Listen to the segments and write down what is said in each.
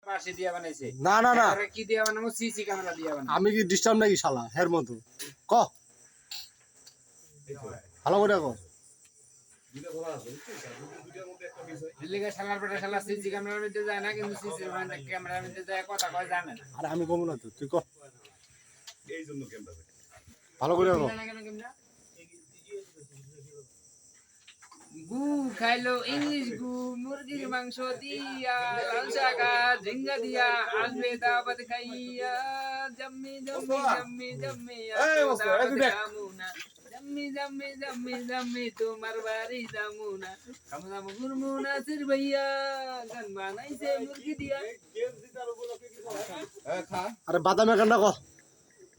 পাশে দিয়া বানাইছে না না না আরে কি দিয়া বানামু সিসি ক্যামেরা দিয়া বানামু আমি কি ডিস্টার্ব নাকি শালা হের মতো ক ভালো করে কো দিল্লিকে শালার পেটে শালা সিসি ক্যামেরার মধ্যে যায় না কিন্তু সিসি ক্যামেরার মধ্যে যায় কথা কয় জানে না আরে আমি কমু না তো তুই ক এই জন্য ক্যামেরা ভালো করে কো জানে কেন ক্যামেরা গু খাইলো ইংলিশ গু মুরগির মাংস দিয়া লাল শাকা ঝিঙ্গা দিয়া আসবে দাওয়াত খাইয়া জম্মি জম্মি জম্মি জম্মি জম্মি জম্মি জম্মি জম্মি তোমার বাড়ি যামুনা খামদাম গুরমুনা সির ভাইয়া গান বানাইছে মুরগি দিয়া আরে বাদামে কান্না ক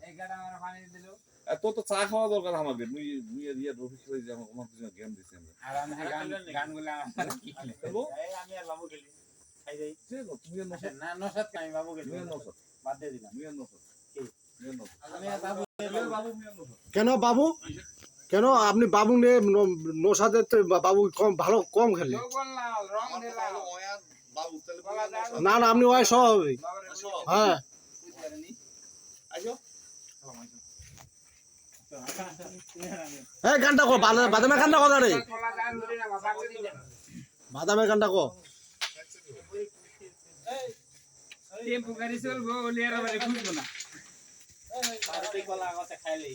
এই গাড়া আমার পানি দিল তো তো চা খাওয়া দরকার আমাদের মুই মুই দিয়া রফিক ভাই যে আমার কিছু গেম দিছি আমরা আর আমি গানগুলা কি খেলে এই আমি আর বাবু খেলি খাই যাই তুমি নসত না নসাদ নাই বাবু গেল তুমি নসত বাদ দিয়ে দিলাম তুমি নসত তুমি নসত আমি আর বাবু বাবু তুমি নসত কেন বাবু কেন আপনি বাবু নিয়ে নসাদের বাবু কম ভালো কম খেলে লোকন লাল রং দিলাম বাবু তাহলে না না আপনি ওই সব হবে হ্যাঁ আইছো এই গানটা কো বাদামে গানটা কো রে কলা গান ধরে না বাবা কই দিলেন বাদামে গানটা কো টেম্পো গাড়ি চলবো ওলি আর আমারে খুঁজবো না আর তুই কলা কথা খাইলি